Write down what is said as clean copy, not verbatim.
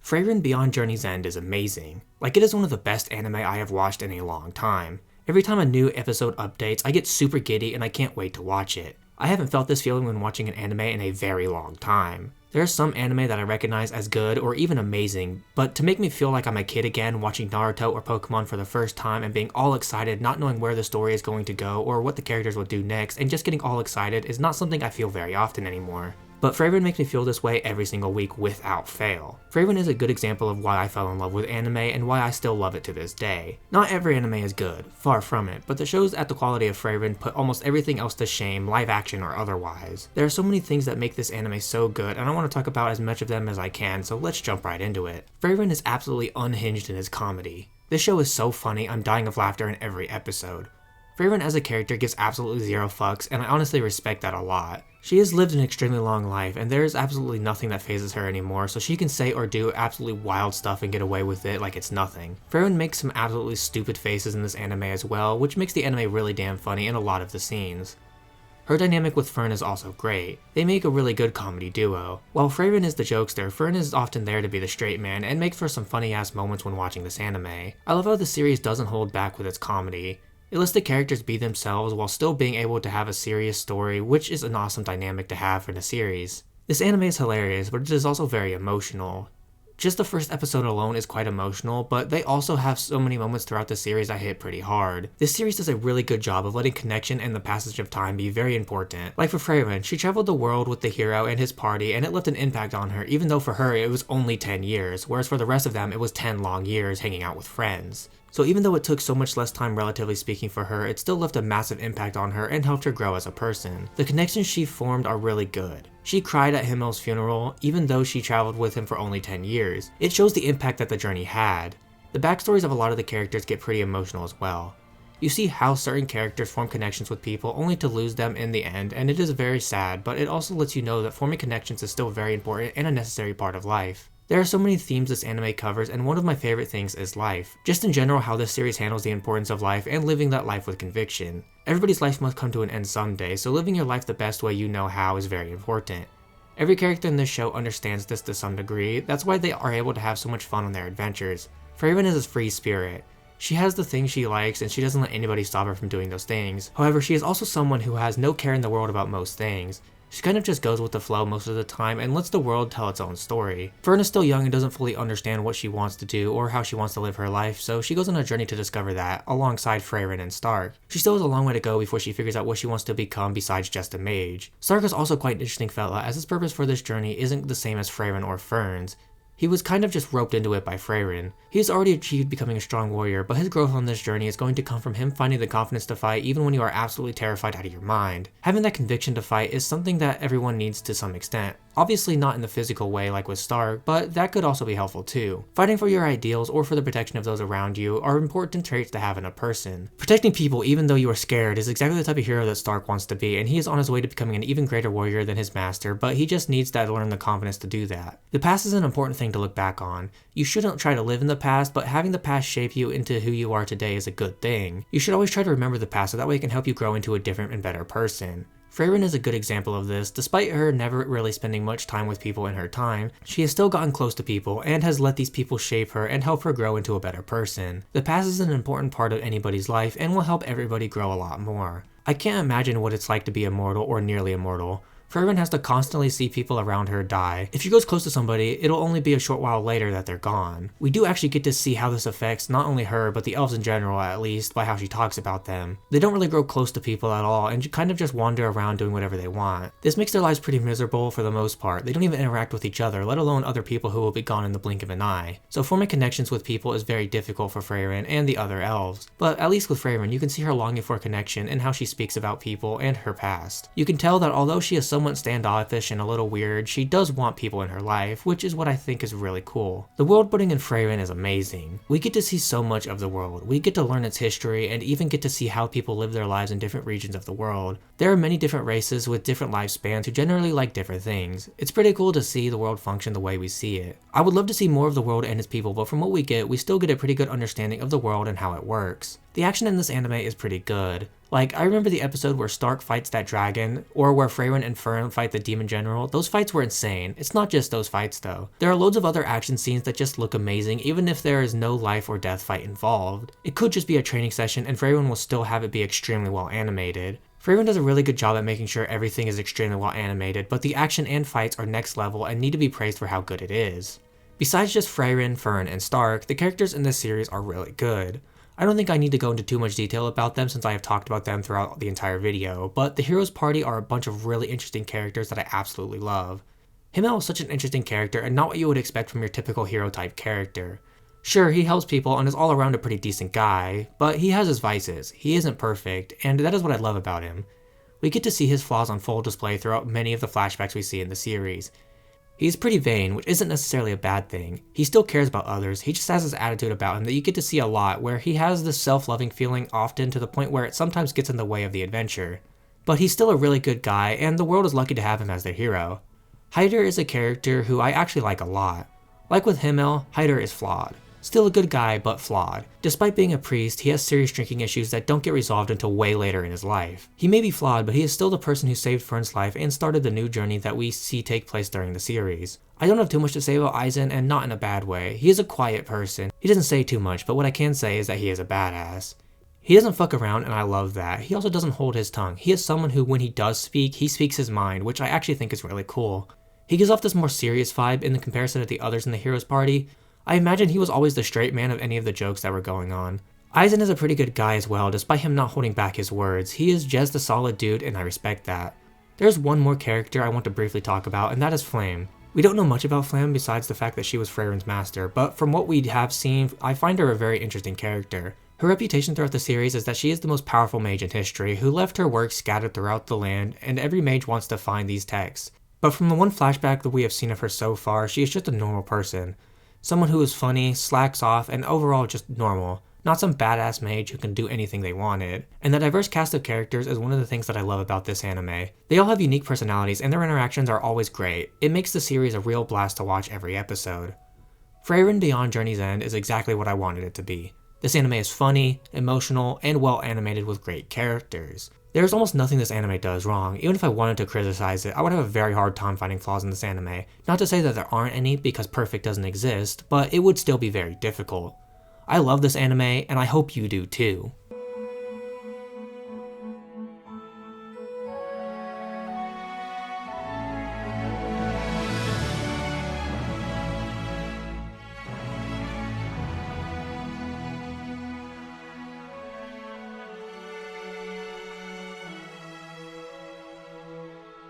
Frieren Beyond Journey's End is amazing. Like, it is one of the best anime I have watched in a long time. Every time a new episode updates, I get super giddy and I can't wait to watch it. I haven't felt this feeling when watching an anime in a very long time. There are some anime that I recognize as good or even amazing, but to make me feel like I'm a kid again watching Naruto or Pokemon for the first time and being all excited, not knowing where the story is going to go or what the characters will do next, and just getting all excited is not something I feel very often anymore. But Frieren makes me feel this way every single week without fail. Frieren is a good example of why I fell in love with anime and why I still love it to this day. Not every anime is good, far from it, but the shows at the quality of Frieren put almost everything else to shame, live action or otherwise. There are so many things that make this anime so good, and I want to talk about as much of them as I can, so let's jump right into it. Frieren is absolutely unhinged in his comedy. This show is so funny, I'm dying of laughter in every episode. Frieren as a character gives absolutely zero fucks, and I honestly respect that a lot. She has lived an extremely long life, and there is absolutely nothing that phases her anymore, so she can say or do absolutely wild stuff and get away with it like it's nothing. Frieren makes some absolutely stupid faces in this anime as well, which makes the anime really damn funny in a lot of the scenes. Her dynamic with Fern is also great. They make a really good comedy duo. While Frieren is the jokester, Fern is often there to be the straight man and make for some funny ass moments when watching this anime. I love how the series doesn't hold back with its comedy. It lets the characters be themselves while still being able to have a serious story, which is an awesome dynamic to have in a series. This anime is hilarious, but it is also very emotional. Just the first episode alone is quite emotional, but they also have so many moments throughout the series that hit pretty hard. This series does a really good job of letting connection and the passage of time be very important. Like for Frieren, she traveled the world with the hero and his party, and it left an impact on her, even though for her it was only 10 years, whereas for the rest of them it was 10 long years hanging out with friends. So even though it took so much less time relatively speaking for her, it still left a massive impact on her and helped her grow as a person. The connections she formed are really good. She cried at Himmel's funeral, even though she traveled with him for only 10 years. It shows the impact that the journey had. The backstories of a lot of the characters get pretty emotional as well. You see how certain characters form connections with people only to lose them in the end, and it is very sad, but it also lets you know that forming connections is still very important and a necessary part of life. There are so many themes this anime covers, and one of my favorite things is life. Just in general, how this series handles the importance of life and living that life with conviction. Everybody's life must come to an end someday, so living your life the best way you know how is very important. Every character in this show understands this to some degree, that's why they are able to have so much fun on their adventures. Frieren is a free spirit. She has the things she likes and she doesn't let anybody stop her from doing those things. However, she is also someone who has no care in the world about most things. She kind of just goes with the flow most of the time and lets the world tell its own story. Fern is still young and doesn't fully understand what she wants to do or how she wants to live her life, so she goes on a journey to discover that, alongside Frieren and Stark. She still has a long way to go before she figures out what she wants to become besides just a mage. Stark is also quite an interesting fella, as his purpose for this journey isn't the same as Frieren or Fern's. He was kind of just roped into it by Frieren. He has already achieved becoming a strong warrior, but his growth on this journey is going to come from him finding the confidence to fight even when you are absolutely terrified out of your mind. Having that conviction to fight is something that everyone needs to some extent. Obviously not in the physical way like with Stark, but that could also be helpful too. Fighting for your ideals or for the protection of those around you are important traits to have in a person. Protecting people even though you are scared is exactly the type of hero that Stark wants to be, and he is on his way to becoming an even greater warrior than his master, but he just needs to learn the confidence to do that. The past is an important thing to look back on. You shouldn't try to live in the past, but having the past shape you into who you are today is a good thing. You should always try to remember the past so that way it can help you grow into a different and better person. Frieren is a good example of this. Despite her never really spending much time with people in her time, she has still gotten close to people and has let these people shape her and help her grow into a better person. The past is an important part of anybody's life and will help everybody grow a lot more. I can't imagine what it's like to be immortal or nearly immortal. Frieren has to constantly see people around her die. If she goes close to somebody, it'll only be a short while later that they're gone. We do actually get to see how this affects not only her, but the elves in general at least, by how she talks about them. They don't really grow close to people at all, and kind of just wander around doing whatever they want. This makes their lives pretty miserable for the most part. They don't even interact with each other, let alone other people who will be gone in the blink of an eye. So forming connections with people is very difficult for Frieren and the other elves. But at least with Frieren, you can see her longing for connection and how she speaks about people and her past. You can tell that although she is somewhat standoffish and a little weird, she does want people in her life, which is what I think is really cool. The world building in Frieren is amazing. We get to see so much of the world. We get to learn its history and even get to see how people live their lives in different regions of the world. There are many different races with different lifespans who generally like different things. It's pretty cool to see the world function the way we see it. I would love to see more of the world and its people, but from what we get, we still get a pretty good understanding of the world and how it works. The action in this anime is pretty good. Like, I remember the episode where Stark fights that dragon, or where Frieren and Frieren fight the demon general. Those fights were insane. It's not just those fights though. There are loads of other action scenes that just look amazing even if there is no life or death fight involved. It could just be a training session and Frieren will still have it be extremely well animated. Frieren does a really good job at making sure everything is extremely well animated, but the action and fights are next level and need to be praised for how good it is. Besides just Frieren, Frieren, and Stark, the characters in this series are really good. I don't think I need to go into too much detail about them since I have talked about them throughout the entire video, but the Heroes Party are a bunch of really interesting characters that I absolutely love. Himmel is such an interesting character and not what you would expect from your typical hero type character. Sure, he helps people and is all around a pretty decent guy, but he has his vices, he isn't perfect, and that is what I love about him. We get to see his flaws on full display throughout many of the flashbacks we see in the series. He's pretty vain, which isn't necessarily a bad thing. He still cares about others, he just has this attitude about him that you get to see a lot where he has this self-loving feeling often to the point where it sometimes gets in the way of the adventure. But he's still a really good guy, and the world is lucky to have him as their hero. Hyder is a character who I actually like a lot. Like with Himmel, Hyder is flawed. Still a good guy, but flawed. Despite being a priest, he has serious drinking issues that don't get resolved until way later in his life. He may be flawed, but he is still the person who saved Friern's life and started the new journey that we see take place during the series. I don't have too much to say about Eisen, and not in a bad way. He is a quiet person. He doesn't say too much, but what I can say is that he is a badass. He doesn't fuck around, and I love that. He also doesn't hold his tongue. He is someone who, when he does speak, he speaks his mind, which I actually think is really cool. He gives off this more serious vibe in the comparison to the others in the Heroes Party. I imagine he was always the straight man of any of the jokes that were going on. Eisen is a pretty good guy as well, despite him not holding back his words. He is just a solid dude, and I respect that. There's one more character I want to briefly talk about, and that is Flame. We don't know much about Flame besides the fact that she was Frieren's master, but from what we have seen, I find her a very interesting character. Her reputation throughout the series is that she is the most powerful mage in history, who left her work scattered throughout the land, and every mage wants to find these texts. But from the one flashback that we have seen of her so far, she is just a normal person. Someone who is funny, slacks off, and overall just normal. Not some badass mage who can do anything they wanted. And the diverse cast of characters is one of the things that I love about this anime. They all have unique personalities and their interactions are always great. It makes the series a real blast to watch every episode. Frieren Beyond Journey's End is exactly what I wanted it to be. This anime is funny, emotional, and well animated with great characters. There is almost nothing this anime does wrong. Even if I wanted to criticize it, I would have a very hard time finding flaws in this anime. Not to say that there aren't any, because perfect doesn't exist, but it would still be very difficult. I love this anime, and I hope you do too.